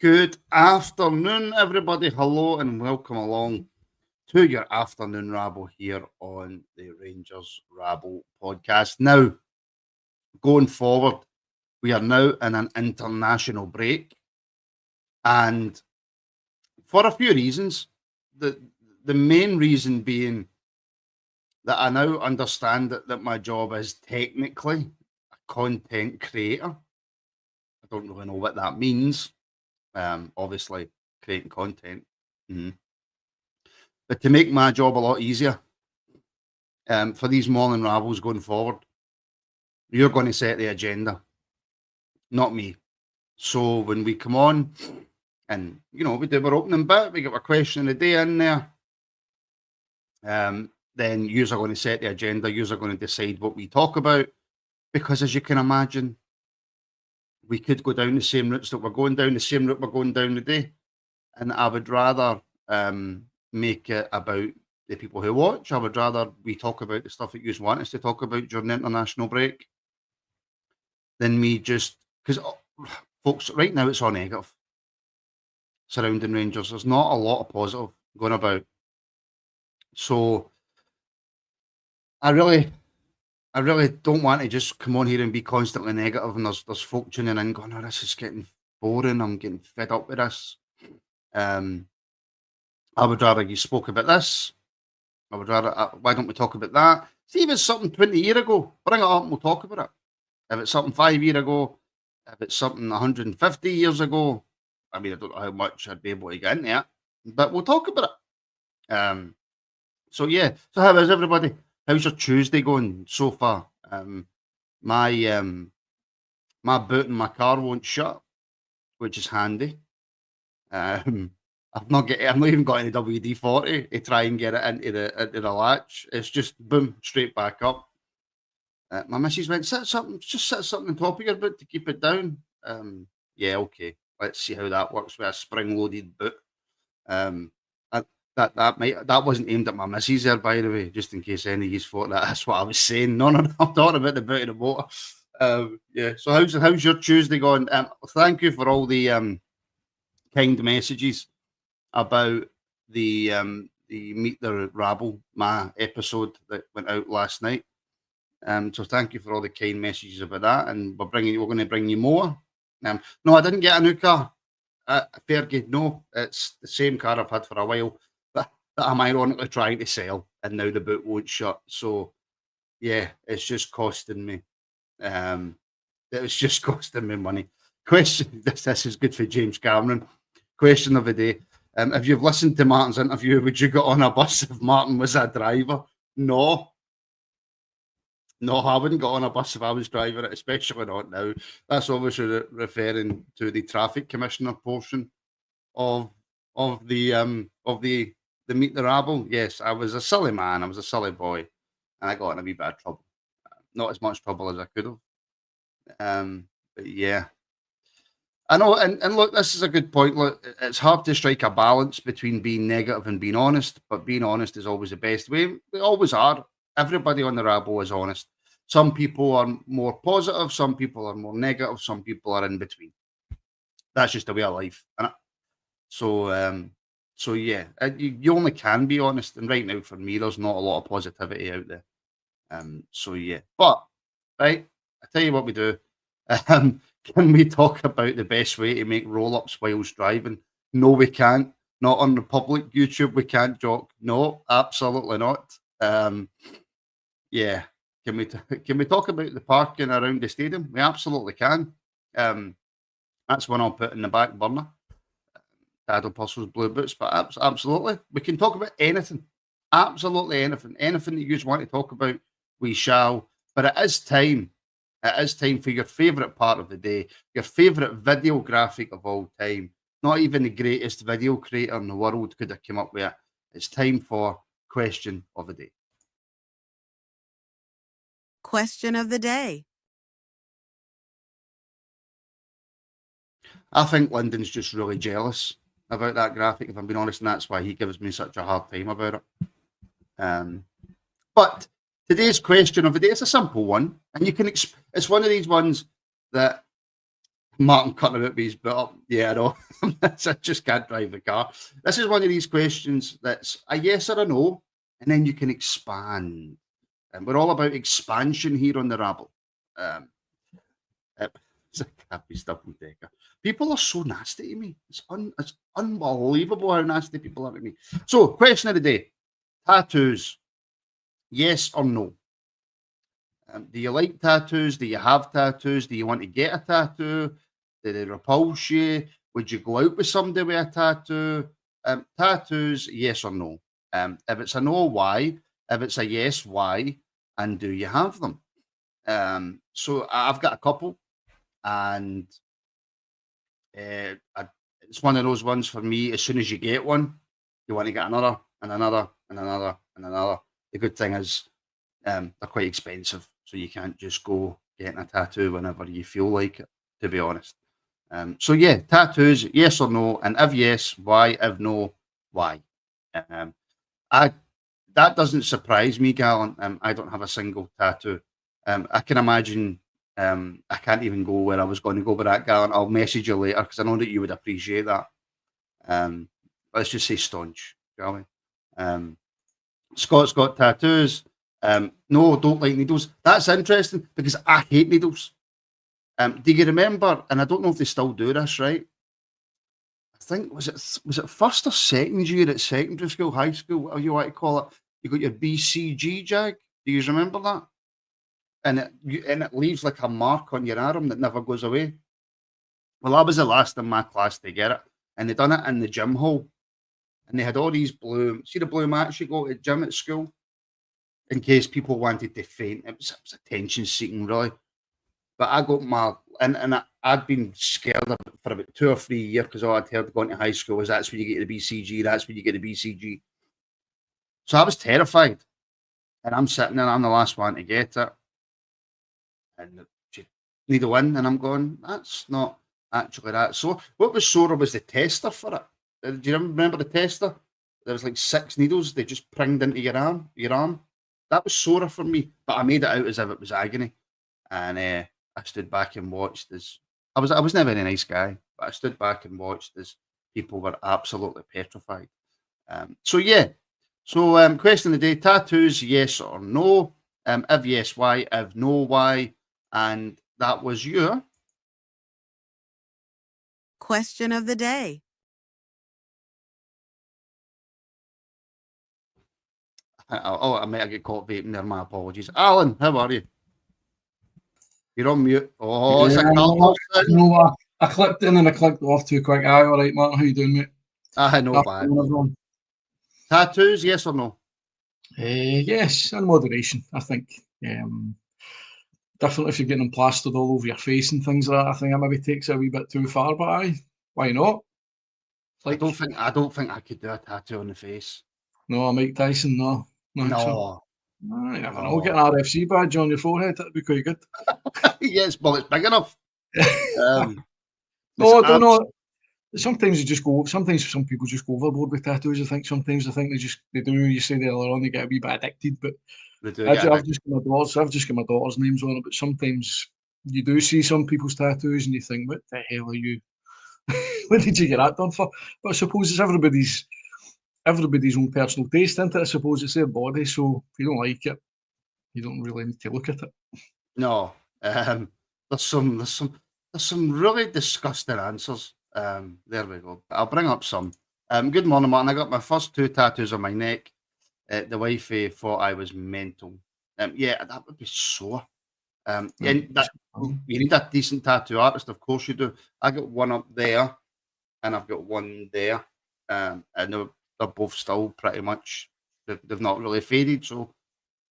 Good afternoon, everybody. Hello and welcome along to your afternoon rabble here on the Rangers Rabble podcast. Now, going forward, we are now in an international break, and for a few reasons. The main reason being that I now understand that my job is technically a content creator. I don't really know what that means. Obviously, creating content. Mhm. But to make my job a lot easier, for these morning rabbles going forward, you're going to set the agenda, not me. So when we come on and, we do our opening bit, we get our question of the day in there, then you're going to set the agenda, you're going to decide what we talk about, because as you can imagine, we could go down the same routes that we're going down, the same route we're going down today, and I would rather make it about the people who watch. I would rather we talk about the stuff that you want us to talk about during the international break than me just because, folks, right now it's all negative surrounding Rangers. There's not a lot of positive going about. So I really don't want to just come on here and be constantly negative, and there's folk tuning in going, "Oh, this is getting boring. I'm getting fed up with this." I would rather you spoke about this. I would rather, why don't we talk about that? See, if it's something 20 years ago, bring it up and we'll talk about it. If it's something 5 years ago, if it's something 150 years ago, I mean, I don't know how much I'd be able to get into it, but we'll talk about it. So yeah, so how is everybody? How's your Tuesday going so far? My my boot in my car won't shut, which is handy. I've not even got any WD-40 to try and get it into the latch. It's just boom, straight back up. My missus went, set something on top of your boot to keep it down. Yeah, okay. Let's see how that works with a spring-loaded boot. That wasn't aimed at my missus there, by the way, just in case any of you thought that's what I was saying. No, I'm talking about the boot of the motor. Yeah. So how's your Tuesday going? Thank you for all the kind messages about the Meet the Rabble, my episode that went out last night. So thank you for all the kind messages about that, and we're going to bring you more. No, I didn't get a new car. Fergie, no, it's the same car I've had for a while that I'm ironically trying to sell, and now the boot won't shut. So yeah, it's just costing me. It was just costing me money. Question: This is good for James Cameron. Question of the day. If you've listened to Martin's interview, would you get on a bus if Martin was a driver? No, I wouldn't get on a bus if I was driving it, especially not now. That's obviously referring to the traffic commissioner portion of the Meet the Rabble. Yes, I was a silly man. I was a silly boy, and I got in a wee bit of trouble. Not as much trouble as I could have. But yeah. I know, and look, this is a good point. Look, it's hard to strike a balance between being negative and being honest, but being honest is always the best way. We always are. Everybody on the Rabble is honest. Some people are more positive, some people are more negative, some people are in between. That's just the way of life. So yeah, you only can be honest. And right now, for me, there's not a lot of positivity out there. So yeah, but right, I tell you what we do. Can we talk about the best way to make roll-ups whilst driving? No, we can't. Not on the public YouTube. We can't, Jock. No, absolutely not. Yeah. Can we talk about the parking around the stadium? We absolutely can. That's one I'll put in the back burner. Daddle Puzzle's Blue Boots, but absolutely. We can talk about anything. Absolutely anything. Anything that you just want to talk about, we shall. But it is time. It is time for your favourite part of the day, your favourite video graphic of all time. Not even the greatest video creator in the world could have come up with it. It's time for Question of the Day. Question of the day. I think Lyndon's just really jealous about that graphic, if I'm being honest, and that's why he gives me such a hard time about it. But today's question of the day is a simple one, and you can. It's one of these ones that Martin cutting about his butt up. Yeah, I know. I just can't drive the car. This is one of these questions that's a yes or a no, and then you can expand. And we're all about expansion here on the Rabble. Um, it's a happy double decker. People are so nasty to me. It's unbelievable how nasty people are to me. So, question of the day: tattoos. Yes or no? Do you like tattoos? Do you have tattoos? Do you want to get a tattoo? Do they repulse you? Would you go out with somebody with a tattoo? Tattoos, yes or no? If it's a no, why? If it's a yes, why? And do you have them? So I've got a couple, and it's one of those ones for me. As soon as you get one, you want to get another and another and another and another. The good thing is they're quite expensive, so you can't just go getting a tattoo whenever you feel like it, to be honest. So yeah, tattoos, yes or no? And if yes, why? If no, why? Um, I That doesn't surprise me, Galen. I don't have a single tattoo. I can imagine. I can't even go where I was going to go with that, Galen. I'll message you later because I know that you would appreciate that. Let's just say staunch, shall we? Scott's got tattoos. No, don't like needles. That's interesting because I hate needles. Do you remember? And I don't know if they still do this, right? I think was it first or second year at secondary school, high school, whatever you want to call it. You got your BCG jag. Do you remember that? And it leaves like a mark on your arm that never goes away. Well, I was the last in my class to get it, and they done it in the gym hall, and they had all these blue. See the blue mats you go to the gym at school, in case people wanted to faint. It was attention seeking, really. But I got my I'd been scared of it for about 2 or 3 years because all I'd heard going to high school was that's when you get the BCG, that's when you get the BCG. So I was terrified, and I'm sitting there, I'm the last one to get it, and she needle in, and I'm going, that's not actually that. So what was sore was the tester for it. Do you remember the tester? There was like 6 needles they just pringed into your arm. That was sore for me, but I made it out as if it was agony, and I stood back and watched as I was never a nice guy, but I stood back and watched as people were absolutely petrified. So yeah. So question of the day: tattoos, yes or no? If yes, why? If no, why? And that was your Question of the day. Oh, I might have get caught vaping there. My apologies. Alan, how are you? You're on mute. Oh, it's a cult. I clicked in and I clicked off too quick. Aye, all right, Martin, how you doing, mate? No bad. Tattoos, yes or no? Yes, in moderation, I think. Definitely if you're getting them plastered all over your face and things like that, I think that maybe takes it a wee bit too far, but aye, why not? Like, I don't think I could do a tattoo on the face. No, Mike Tyson, no. No. I never know. Get an RFC badge on your forehead, that'd be quite good. Yes, well, it's big enough. No, I don't know. Sometimes some people just go overboard with tattoos. I think sometimes they do. You say earlier on they get a wee bit addicted, but I've just got my daughter's names on it. But sometimes you do see some people's tattoos and you think, what the hell are you? What did you get that done for? But I suppose it's everybody's own personal taste, isn't it? I suppose it's their body, so if you don't like it, you don't really need to look at it. No, there's some really disgusting answers. There we go. I'll bring up some. Good morning, Martin. I got my first 2 tattoos on my neck. The wifey thought I was mental. Yeah, that would be sore. And you need a decent tattoo artist, of course you do. I got one up there, and I've got one there, and they're both still pretty much. They've not really faded, so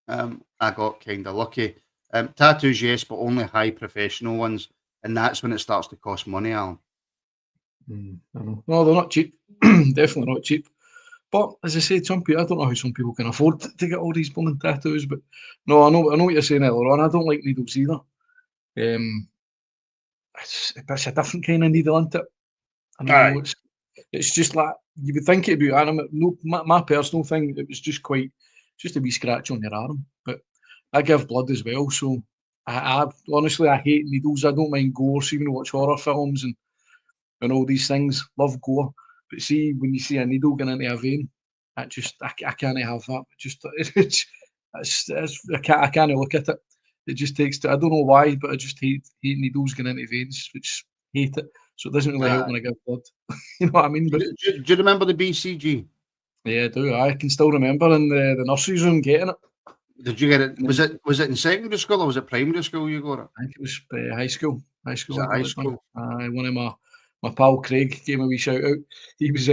I got kind of lucky. Tattoos, yes, but only high professional ones, and that's when it starts to cost money, Alan. I know. No, they're not cheap. Definitely not cheap. But as I said, I don't know how some people can afford to get all these blooming tattoos. But no, I know what you're saying earlier on. I don't like needles either. It's a different kind of needle, isn't it? I know it's just like you would think it'd be. No, my personal thing, it was just a wee scratch on your arm. But I give blood as well, so I honestly, I hate needles. I don't mind gore. See, when you watch horror films and all these things, love gore. But see, when you see a needle going into a vein, I can't have that. I can't look at it. It just takes. I don't know why, but I just hate needles going into veins. Which hate it. So it doesn't really help when I give blood. You know what I mean? But do you remember the BCG? yeah, I do. I can still remember in the nursery room getting it. Did you get it? Was it in secondary school or was it primary school you got it? I think it was high school. High school. Was it high school? One of my pal Craig gave me a wee shout out. He was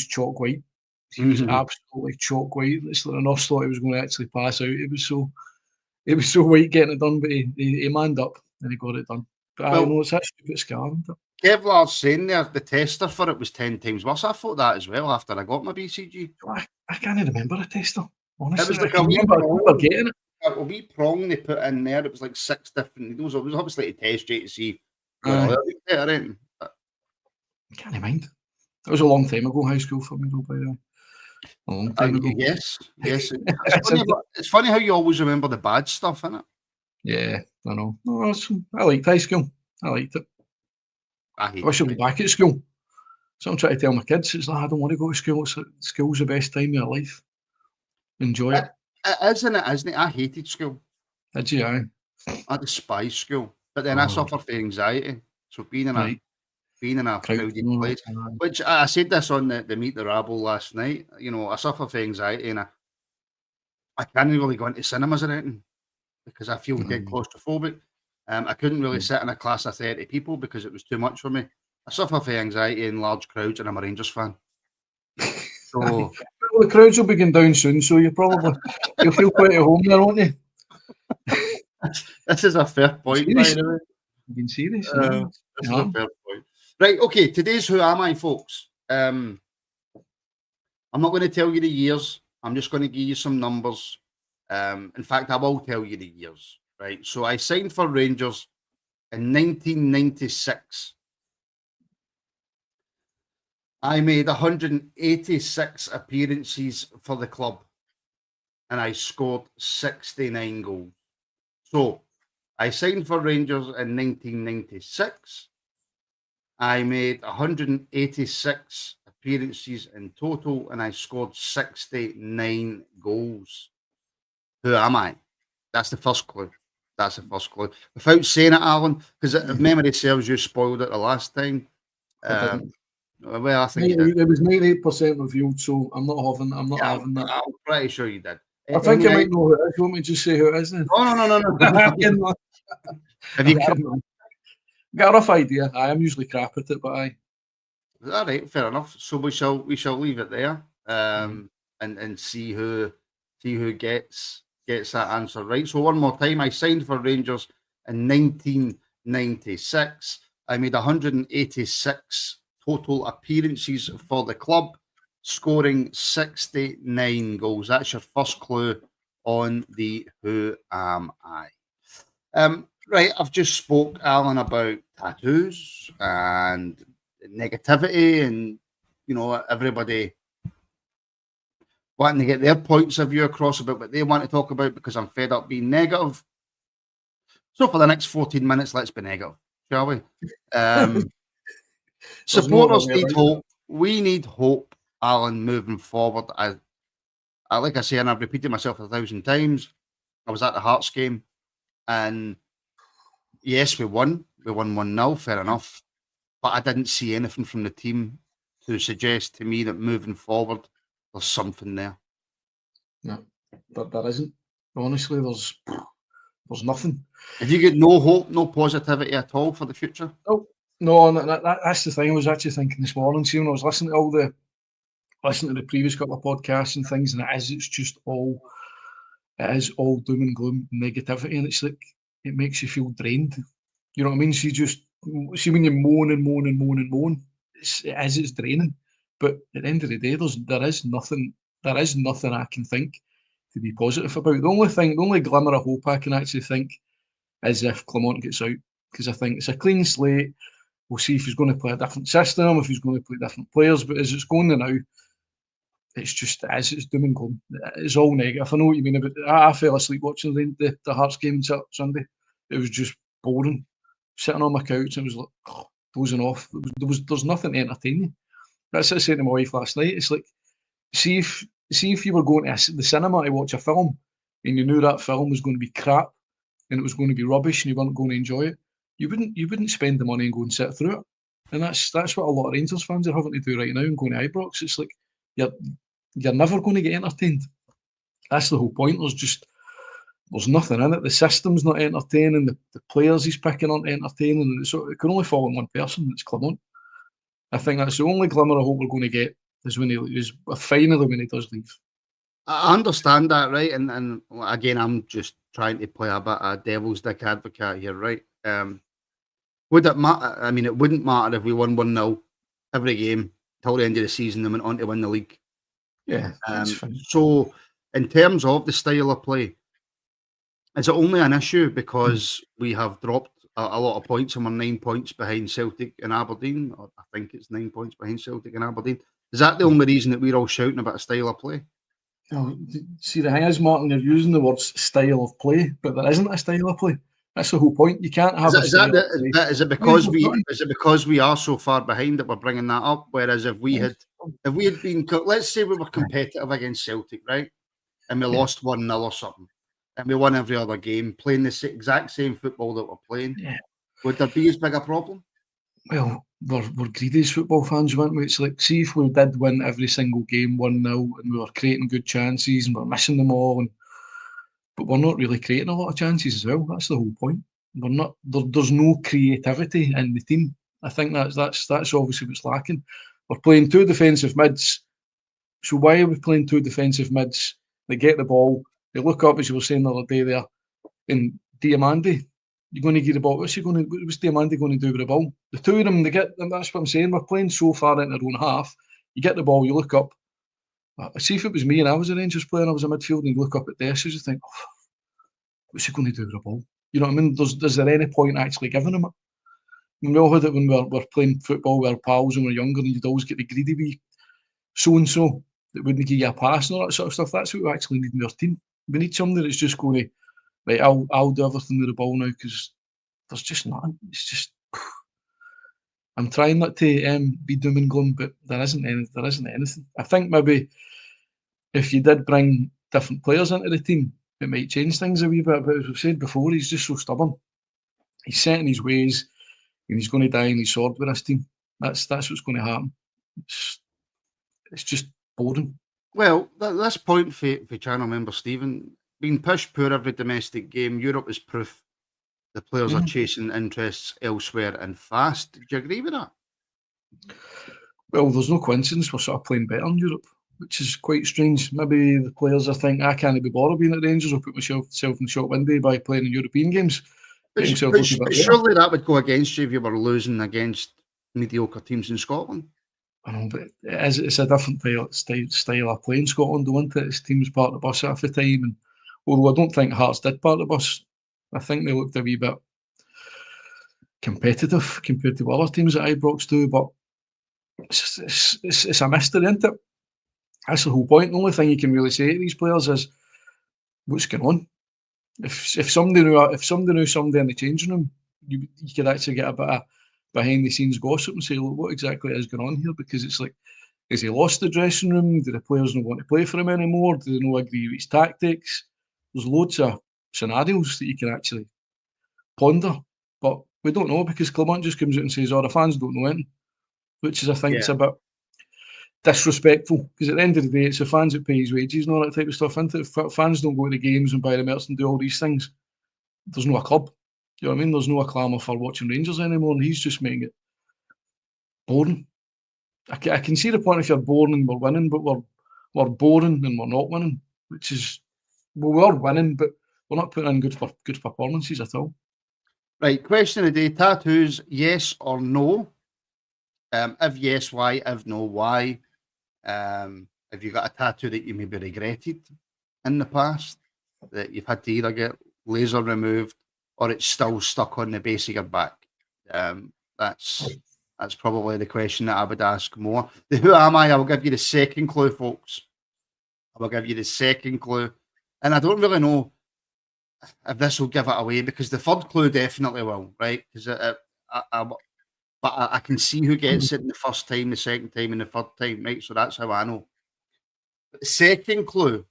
chalk white. He was absolutely chalk white. It's like the nurse thought he was going to actually pass out. It was so white getting it done, but he manned up and he got it done. But I know it's that stupid scar. Kevlar's saying there the tester for it was 10 times worse. I thought that as well after I got my BCG. I can't remember a tester. Honestly, it was like I remember getting it. A wee prong they put in there. It was like 6 different needles. It was obviously to test you to see I can't mind. It was a long time ago, high school for me, though, by the way. A long time ago. Yes. It's funny how you always remember the bad stuff, isn't it? Yeah, I know. No, I liked high school. I liked it. I wish I was back at school. So I'm trying to tell my kids, it's like, I don't want to go to school. School's the best time of your life. Enjoy it. Isn't it? I hated school. Did you? I despised school. But then I suffer from anxiety. So being in a crowded place, which I said this on the Meet the Rabble last night, you know, I suffer from anxiety and I can't really go into cinemas or anything because I feel dead claustrophobic. I couldn't really sit in a class of 30 people because it was too much for me. I suffer from anxiety in large crowds and I'm a Rangers fan. So well, the crowds will be going down soon, so you'll feel quite at home there, won't you? This is a fair point, by the way. You've been serious. This is a fair point. Right, okay, today's Who Am I, folks? I'm not going to tell you the years. I'm just going to give you some numbers. In fact, I will tell you the years. Right, so I signed for Rangers in 1996. I made 186 appearances for the club and I scored 69 goals. So I signed for Rangers in 1996. I made 186 appearances in total and I scored 69 goals. Who am I? That's the first clue. Without saying it, Alan, because if memory serves, you spoiled it the last time. Well, I think it was 98% revealed, so I'm not having that. I'm pretty sure you did. I think I might know who it is. You want me to just say who it is then? No. Have you got a rough idea? I am usually crap at it, but all right, fair enough. So we shall leave it there, and see who gets that answer right. So one more time, I signed for Rangers in 1996. I made 186 total appearances for the club, scoring 69 goals. That's your first clue on the Who Am I? Right, I've just spoke, Alan, about tattoos and negativity and, you know, everybody wanting to get their points of view across about what they want to talk about because I'm fed up being negative. So for the next 14 minutes, let's be negative, shall we? Supporters need hope. We need hope, Alan, moving forward. I like I say, and I've repeated myself 1,000 times, I was at the Hearts game and yes, we won. We won 1-0, fair enough. But I didn't see anything from the team to suggest to me that moving forward, there's something there. No, but there isn't. Honestly, there's nothing. Have you got no hope, no positivity at all for the future? No, that's the thing. I was actually thinking this morning, see, when I was listening to the previous couple of podcasts and things, and it is all doom and gloom negativity, and it's like it makes you feel drained. You know what I mean? So see when you moan and moan and moan and moan, it's draining. But at the end of the day, there is nothing I can think to be positive about. The only glimmer of hope I can actually think is if Clement gets out, because I think it's a clean slate. We'll see if he's going to play a different system, if he's going to play different players. But as it's going now, it's just it's doom and gloom. It's all negative. I know what you mean about. I fell asleep watching the Hearts game on Sunday. It was just boring. Sitting on my couch, and it was like dozing off. There's nothing to entertain you. That's what I said to my wife last night. It's like see if you were going to the cinema to watch a film, and you knew that film was going to be crap, and it was going to be rubbish, and you weren't going to enjoy it. You wouldn't spend the money and go and sit through it. And that's what a lot of Rangers fans are having to do right now and going to Ibrox. It's like you're never going to get entertained. That's the whole point. There's nothing in it. The system's not entertaining. The players he's picking aren't entertaining. So it can only fall on one person. It's Clement. I think that's the only glimmer of hope we're going to get is finally when he does leave. I understand that, right? And again, I'm just trying to play a bit of devil's dick advocate here, right? Would it matter? I mean, it wouldn't matter if we won 1-0 every game till the end of the season and went on to win the league. Yeah, that's fine. So, in terms of the style of play, is it only an issue because we have dropped a lot of points and we're 9 points behind Celtic and Aberdeen? Or I think it's 9 points behind Celtic and Aberdeen. Is that the only reason that we're all shouting about a style of play? See, the thing is, Martin, you're using the words style of play, but there isn't a style of play. That's the whole point. You can't have Is it because we are so far behind that we're bringing that up? Whereas if we had been, let's say we were competitive against Celtic, right, and we lost 1-0 or something, and we won every other game, playing the exact same football that we're playing, would there be as big a problem? Well, we're greedy as football fans, weren't we? It's like, see if we did win every single game 1-0 and we were creating good chances and we're missing them all, but we're not really creating a lot of chances as well. That's the whole point. We're not. There's no creativity in the team. I think that's obviously what's lacking. We're playing two defensive mids. So why are we playing two defensive mids? They get the ball, they look up, as you were saying the other day there, and Diamandi, you're going to give the ball. What's Diamandi going to do with the ball? The two of them, they get. That's what I'm saying. We're playing so far into their own half. You get the ball, you look up. See if it was me and I was a Rangers player and I was a midfield, and you look up at Dessers, you think, what's he going to do with the ball? You know what I mean? Is there any point actually giving him it? I mean, we all had it when we're playing football with our pals when we were younger, and you'd always get the greedy wee so-and-so that wouldn't give you a pass and all that sort of stuff. That's what we actually need in our team. We need somebody that's just going to, right, I'll do everything with the ball now, because there's just nothing. It's just, I'm trying not to be doom and gloom, but there isn't anything. I think maybe if you did bring different players into the team, it might change things a wee bit. But as we've said before, he's just so stubborn. He's set in his ways, and he's going to die on his sword with this team. That's what's going to happen. It's just boring. Well, this point for channel member Stephen, being push poor every domestic game, Europe is proof the players are chasing interests elsewhere and fast. Do you agree with that? Well, there's no coincidence we're sort of playing better in Europe, which is quite strange. Maybe the players are thinking, I can't be bothered being at Rangers, I'll put myself in the shop window by playing in European games. But surely that would go against you if you were losing against mediocre teams in Scotland. I know, but it's a different style of playing Scotland, isn't it? It's teams part of the bus half the time. And although I don't think Hearts did part of the bus, I think they looked a wee bit competitive compared to other teams at Ibrox do. But it's a mystery, isn't it? That's the whole point. The only thing you can really say to these players is, what's going on? If somebody knew somebody in the changing room, you could actually get a bit of behind the scenes gossip and say, look, what exactly is going on here? Because it's like, has he lost the dressing room? Do the players not want to play for him anymore? Do they not agree with his tactics? There's loads of scenarios that you can actually ponder, but we don't know, because Clement just comes out and says, the fans don't know anything, which is, I think, it's a bit disrespectful, because at the end of the day, it's the fans that pay his wages and all that type of stuff. And if fans don't go to the games and buy the merch and do all these things, there's no club. You know what I mean? There's no clamour for watching Rangers anymore, and he's just making it boring. I can see the point if you're boring and we're winning, but we're boring and we're not winning, which is, we are winning, but we're not putting in good performances at all. Right, question of the day, tattoos, yes or no? If yes, why? If no, why? Have you got a tattoo that you maybe regretted in the past, that you've had to either get laser removed or it's still stuck on the base of your back? That's That's probably the question that I would ask more. The who am I will give you the second clue, folks. I will give you the second clue. And I don't really know if this will give it away, because the third clue definitely will, right? Because I can see who gets it in the first time, the second time, and the third time, right? So that's how I know. But the second clue,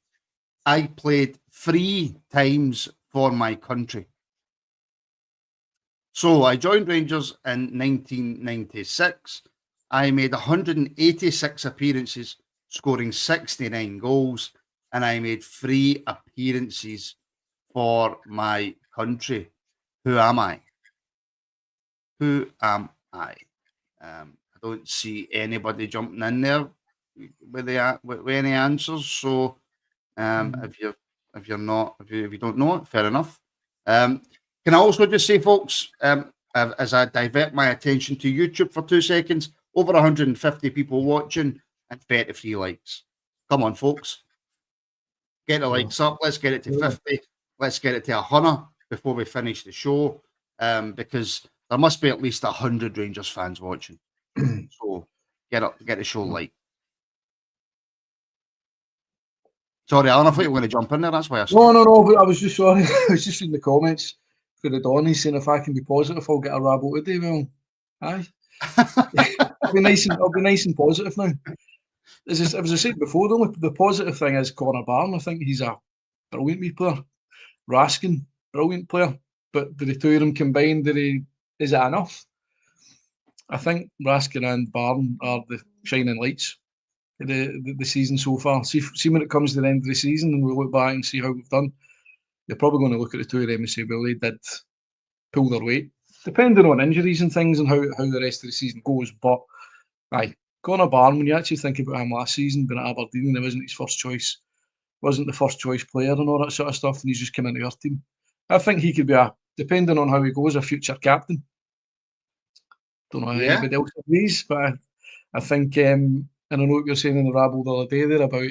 I played 3 times for my country. So I joined Rangers in 1996. I made 186 appearances, scoring 69 goals, and I made 3 appearances for my country. Who am I? Who am I? I don't see anybody jumping in there with any answers. So if you don't know it, fair enough. Can I also just say, folks, as I divert my attention to YouTube for 2 seconds, over 150 people watching and 33 likes. Come on, folks. Get the likes up. Let's get it to 50. Let's get it to 100 before we finish the show, because there must be at least 100 Rangers fans watching. So get the show like. Sorry, Alan, I thought you were going to jump in there. That's why I stopped. No. But I was just sorry. I was just reading the comments for the Donny saying if I can be positive, I'll get a Rabble today. Well, aye. I'll be nice and positive now. As I said before, the positive thing is Connor Barron. I think he's a brilliant wee player. Raskin, brilliant player. But do the two of them combined, is it enough? I think Raskin and Barron are the shining lights of the season so far. See when it comes to the end of the season and we look back and see how we've done, you're probably going to look at the two of them and say, well, they did pull their weight, depending on injuries and things and how the rest of the season goes. But aye, Connor Barron, when you actually think about him last season, being at Aberdeen and he wasn't his first choice, wasn't the first choice player and all that sort of stuff, and he's just come into our team. I think he could be depending on how he goes, a future captain. Don't know how anybody else agrees, but I think, and I know what you were saying in the Rabble the other day there about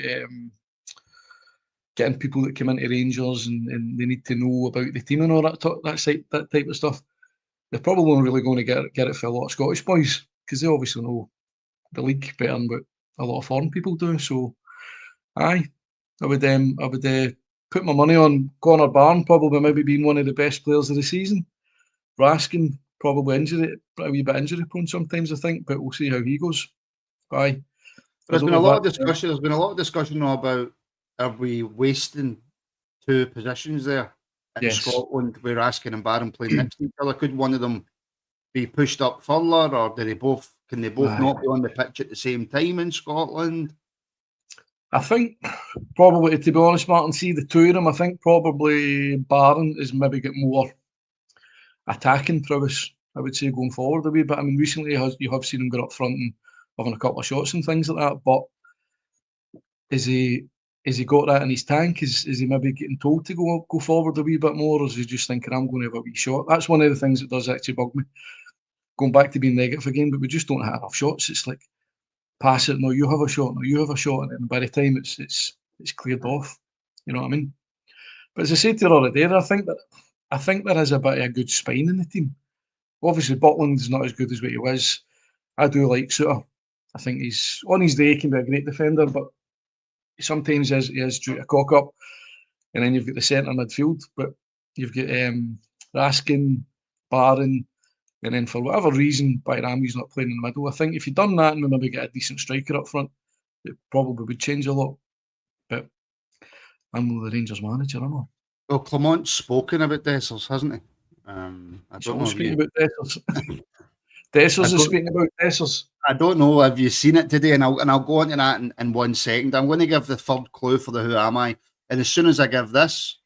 getting people that come into Rangers and they need to know about the team and all that type of stuff. They're probably only really going to get it for a lot of Scottish boys, because they obviously know the league better than what a lot of foreign people do. So, aye, I would put my money on Connor Barron probably maybe being one of the best players of the season. Raskin probably a wee bit injury prone sometimes, I think, but we'll see how he goes. Aye. There's been a lot of discussion. There's been a lot of discussion now about, are we wasting 2 positions there in Scotland, where Raskin and Barron playing next to each other? Could one of them be pushed up further, or can they both not be on the pitch at the same time in Scotland? I think probably, to be honest, Martin, see the two of them, I think probably Barron is maybe got more attacking prowess, I would say, going forward a wee bit. I mean, recently you have seen him go up front and having a couple of shots and things like that, but is he got that in his tank? Is he maybe getting told to go forward a wee bit more, or is he just thinking, I'm going to have a wee shot? That's one of the things that does actually bug me. Going back to being negative again, but we just don't have enough shots. It's like, pass it, no, you have a shot, no, you have a shot, and then by the time it's cleared off, you know what I mean? But as I said to you the other day, I think there is a bit of a good spine in the team. Obviously, Butland's not as good as what he was. I do like Suter. I think he's on his day, he can be a great defender, but sometimes he is due to cock up. And then you've got the centre midfield, but you've got Raskin, Barron, and then for whatever reason, Bayrami's not playing in the middle. I think if you'd done that and we maybe get a decent striker up front, it probably would change a lot. But I'm the Rangers manager, I don't know. Well, Clement's spoken about Dessers, hasn't he? I don't know. Speaking about Dessers. Dessers is speaking about Dessers. I don't know. Have you seen it today? And I'll go into that in 1 second. I'm going to give the third clue for the Who Am I? And as soon as I give this,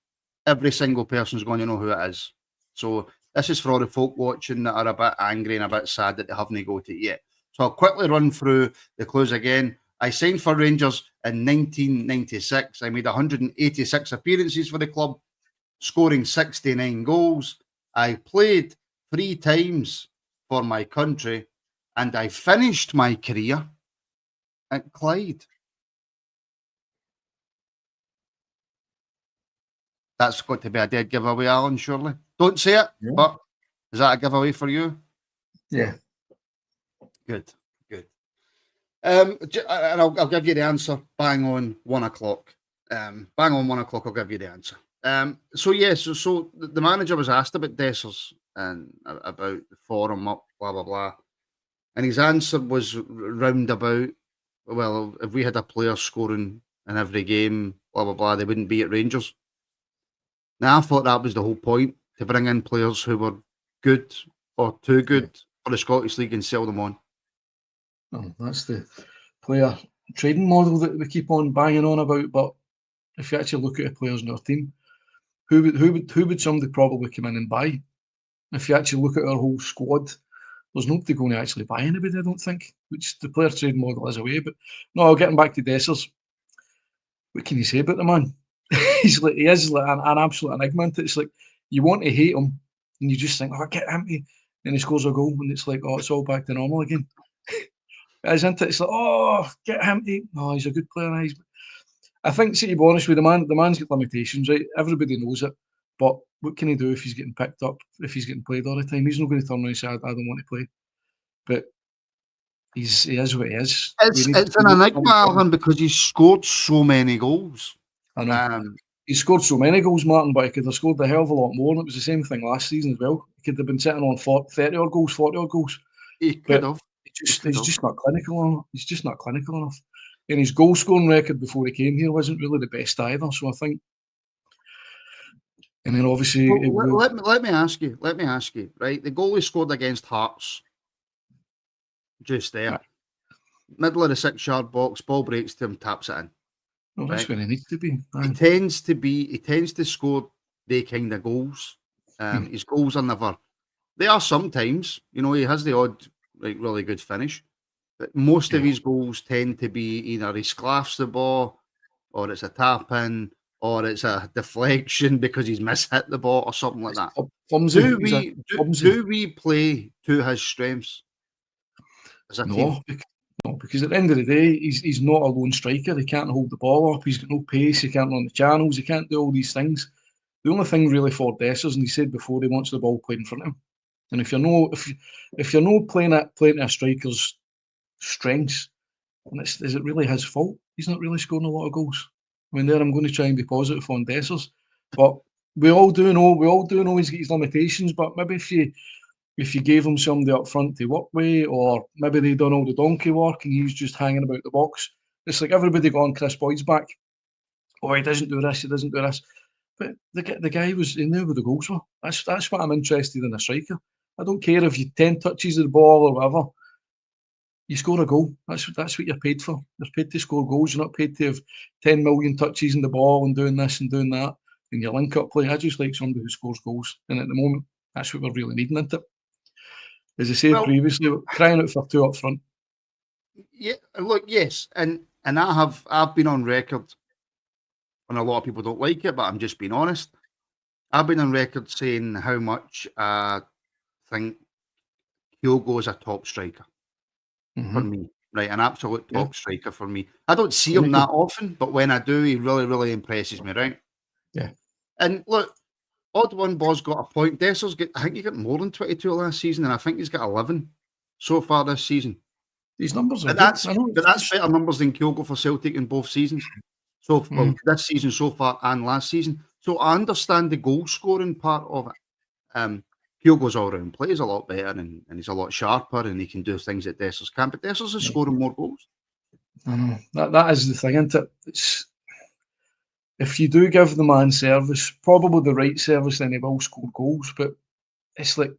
every single person's going to know who it is. So this is for all the folk watching that are a bit angry and a bit sad that they haven't got it yet. So I'll quickly run through the clues again. I signed for Rangers in 1996. I made 186 appearances for the club, scoring 69 goals. I played 3 times for my country, and I finished my career at Clyde. That's got to be a dead giveaway, Alan, surely. Don't say it, but is that a giveaway for you? Yeah. Good. And I'll give you the answer. Bang on 1 o'clock. Bang on 1 o'clock. I'll give you the answer. So the manager was asked about Dessers and about the forum up, blah blah blah, and his answer was roundabout. Well, if we had a player scoring in every game, blah blah blah, they wouldn't be at Rangers. Now I thought that was the whole point, to bring in players who were good or too good for the Scottish League and sell them on. Oh, that's the player trading model that we keep on banging on about. But if you actually look at the players in our team, who would somebody probably come in and buy? If you actually look at our whole squad, there's nobody going to actually buy anybody, I don't think, which the player trading model is away. But no, getting back to Dessers, what can you say about the man? He is like an absolute enigma. It's like you want to hate him, and you just think, oh, get empty, and he scores a goal, and it's like, oh, it's all back to normal again. Isn't it? It's like, oh, get empty. No, he's a good player. I think, to be honest with you, the man's got limitations, right? Everybody knows it. But what can he do if he's getting picked up, if he's getting played all the time? He's not going to turn around and say, I don't want to play. But he is what he is. It's an enigma, Alan, because he's scored so many goals. I know. He scored so many goals, Martin, but he could have scored a hell of a lot more. And it was the same thing last season as well. He could have been sitting on 30 odd goals, 40 odd goals. He could have. He's just not clinical enough. He's just not clinical enough. And his goal scoring record before he came here wasn't really the best either. So I think. And then obviously, let me ask you, right? The goal he scored against Hearts, just there, middle of the 6-yard box, ball breaks to him, taps it in. Well, that's where he needs to be. He tends to score the kind of goals. His goals are never. They are sometimes, he has the odd really good finish, but most of his goals tend to be either he sclaffs the ball, or it's a tap in, or it's a deflection because he's mishit the ball or something like that. Do we play to his strengths as a team? No, because at the end of the day, he's not a lone striker. He can't hold the ball up. He's got no pace. He can't run the channels. He can't do all these things. The only thing really for Dessers, and he said before, he wants the ball played in front of him. And if you're not playing a striker's strengths, and is it really his fault? He's not really scoring a lot of goals. I mean, I'm going to try and be positive on Dessers, but we all do know he's got his limitations. But maybe if you gave him somebody up front to work with, or maybe they done all the donkey work and he's just hanging about the box. It's like everybody got on Chris Boyd's back. Oh, he doesn't do this. He doesn't do this. But the guy was in there with the goals were. That's what I'm interested in a striker. I don't care if you 10 touches of the ball or whatever. You score a goal. That's what you're paid for. You're paid to score goals. You're not paid to have 10 million touches in the ball and doing this and doing that. And you link up play. I just like somebody who scores goals. And at the moment, that's what we're really needing, isn't it? As I said previously, we're crying out for two up front. Yeah, look, yes, and I've been on record, and a lot of people don't like it, but I'm just being honest. I've been on record saying how much I think Kyogo is a top striker for me, right? An absolute top striker for me. I don't see him that often, but when I do, he really, really impresses me, right? Yeah. And look, Odd One Boss got a point. Dessers I think he got more than 22 last season, and I think he's got 11 so far this season. These numbers are that's better numbers than Kyogo for Celtic in both seasons. So this season so far and last season. So I understand the goal scoring part of it. Kyogo's all round play is a lot better, and he's a lot sharper, and he can do things that Dessers can't. But Dessers is scoring more goals. I know that is the thing, isn't it? If you do give the man service, probably the right service, then he will score goals. But it's like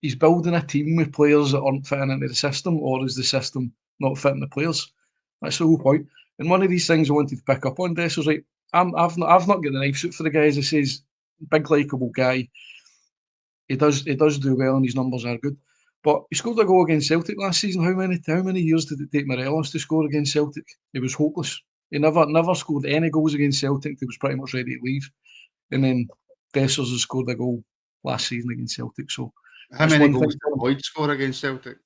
he's building a team with players that aren't fitting into the system, or is the system not fitting the players? That's the whole point. And one of these things I wanted to pick up on, Dessers, right? I've not got the knife suit for the guy, as I says, big likeable guy. He does do well, and his numbers are good. But he scored a goal against Celtic last season. How many years did it take Morelos to score against Celtic? He was hopeless. He never scored any goals against Celtic. He was pretty much ready to leave. And then Dessers has scored a goal last season against Celtic. So how many goals did Boyd score against Celtic?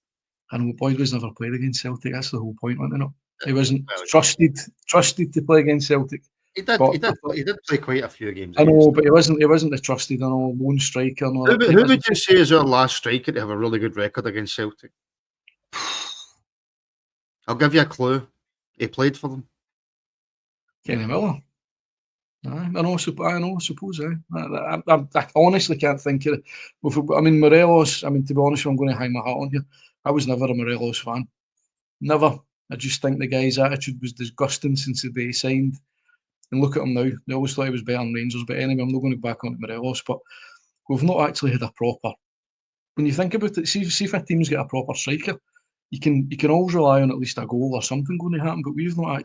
I know Boyd was never played against Celtic. That's the whole point, wasn't it? He wasn't trusted to play against Celtic. He did play quite a few games. I know, but he wasn't the trusted, lone striker. Who would you say is our last striker to have a really good record against Celtic? I'll give you a clue. He played for them. Kenny Miller. I suppose. I honestly can't think of it. I mean, Morelos, to be honest, I'm going to hang my hat on here. I was never a Morelos fan. Never. I just think the guy's attitude was disgusting since the day he signed. And look at him now. They always thought he was better than Rangers. But anyway, I'm not going to go back on Morelos. But we've not actually had a proper. When you think about it, see if a team's got a proper striker, you can always rely on at least a goal or something going to happen. But we've not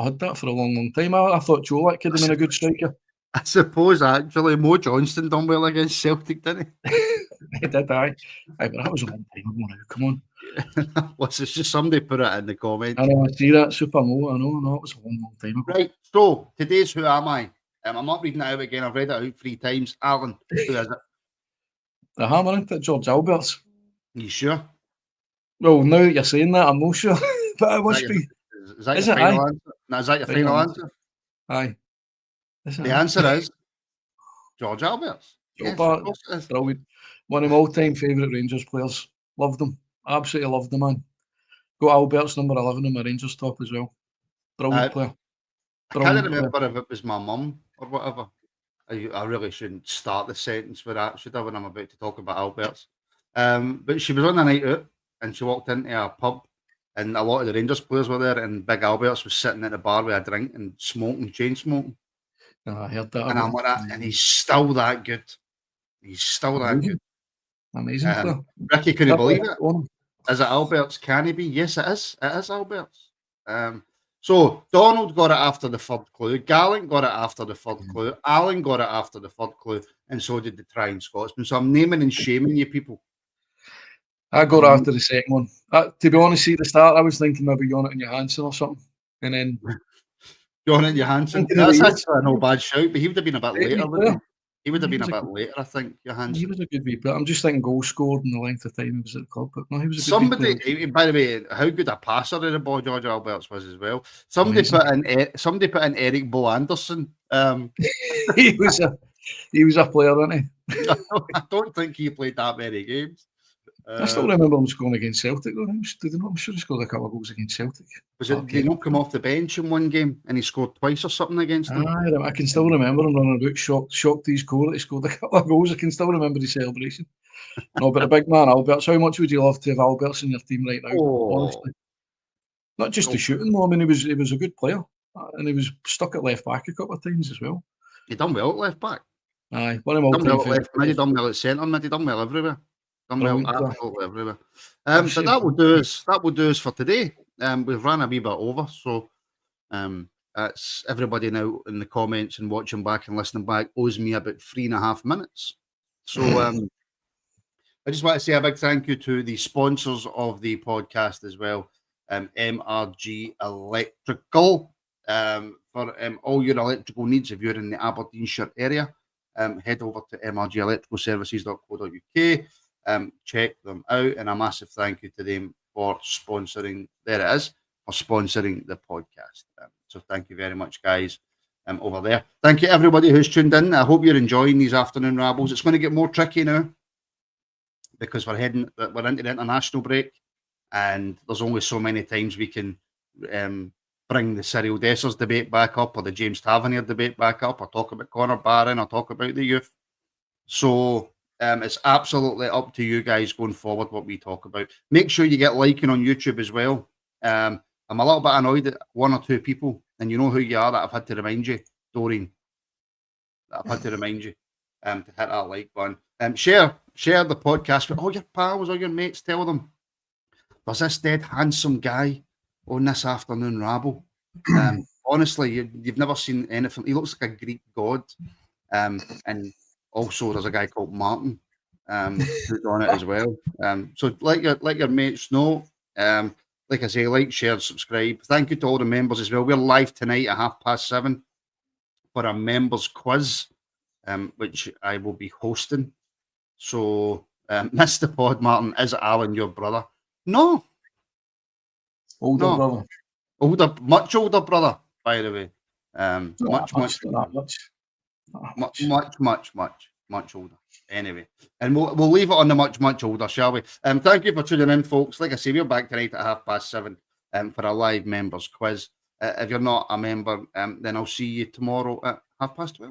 had that for a long, long time. I thought Jolak could have been a good striker. I suppose actually Mo Johnston done well against Celtic, didn't he? He did, aye. But that was a long time ago now. Come on. It's just somebody put it in the comments. I know, I see that. Super Mo. I know, it was a long, long time ago. Right, so today's Who Am I? I'm not reading it out again. I've read it out 3 times. Alan, who is it? The hammer, isn't it? George Alberts. You sure? Well, now that you're saying that, I'm not sure. But it must be. Is that your final answer? No, is that your final answer? Aye. The answer is George Alberts. Yes, brilliant. One of my all-time favourite Rangers players. Loved him. Absolutely loved the man. Got Alberts number 11 on my Rangers top as well. Brilliant player. I can't remember if it was my mum or whatever. I really shouldn't start the sentence with that, should I, when I'm about to talk about Alberts. But she was on a night out and she walked into a pub and a lot of the Rangers players were there and Big Alberts was sitting at the bar with a drink and smoking, chain smoking. I heard that. And I'm like that, and he's still that good. He's still that good. Amazing player. Ricky couldn't believe it. Is it Alberts? Can he be? Yes, it is. It is Alberts. So Donald got it after the third clue. Gallant got it after the third clue. Alan got it after the third clue, and so did the Trying Scotsman. So I'm naming and shaming you people. I got it after the second one. To be honest, at the start, I was thinking maybe Jonathan Johansson or something, and then Jonathan Johansson. That's actually no bad shout, but he would have been a bit later, wouldn't he? He would have been a bit later, I think, Johansson. He was a good wee player. I'm just thinking goals scored in the length of time he was at the club. But no, he was a good player. By the way, how good a passer the boy George Alberts was as well. Somebody put in Eric Bo Anderson. He was a player, wasn't he? I don't think he played that many games. I still remember him scoring against Celtic, though. I'm sure he scored a couple of goals against Celtic. Did he not come off the bench in one game and he scored twice or something against them? I can still remember him running about, shocked he scored a couple of goals. I can still remember the celebration. No, but a big man, Alberts. How much would you love to have Alberts in your team right now? Honestly, not just the shooting, though. I mean, he was a good player, and he was stuck at left back a couple of times as well. He done well at left back. Aye, one of my all-time favourites. He done well at centre mid. He done well everywhere. Absolutely everywhere. But that will do us for today. We've run a wee bit over, so that's everybody now in the comments and watching back and listening back owes me about 3.5 minutes. So I just want to say a big thank you to the sponsors of the podcast as well, MRG Electrical, for all your electrical needs. If you're in the Aberdeenshire area, head over to mrgelectricalservices.co.uk. Check them out, and a massive thank you to them for sponsoring. There it is, for sponsoring the podcast. So thank you very much, guys, over there. Thank you everybody who's tuned in. I hope you're enjoying these afternoon rabbles. It's going to get more tricky now because we're into the international break, and there's only so many times we can bring the Cyril Dessers debate back up, or the James Tavernier debate back up, or talk about Conor Barron, or talk about the youth. So it's absolutely up to you guys going forward what we talk about. Make sure you get liking on YouTube as well. I'm a little bit annoyed at 1 or 2 people, and you know who you are, that I've had to remind you, Doreen. That I've had to remind you to hit that like button. Share the podcast with all your pals, all your mates. Tell them there's this dead handsome guy on this afternoon rabble. Honestly, you've never seen anything. He looks like a Greek god. And also, there's a guy called Martin who's on it as well. So let your mates know. Like I say, like, share, subscribe. Thank you to all the members as well. We're live tonight at 7:30 for a members quiz, which I will be hosting. So, Mr. Pod Martin, is Alan your brother? No. Brother. Much older brother, by the way. Much. much older. Anyway, and we'll leave it on the much older, shall we? Thank you for tuning in, folks. Like I say, we're back tonight at 7:30 for a live members quiz. If you're not a member, then I'll see you tomorrow at 12:30.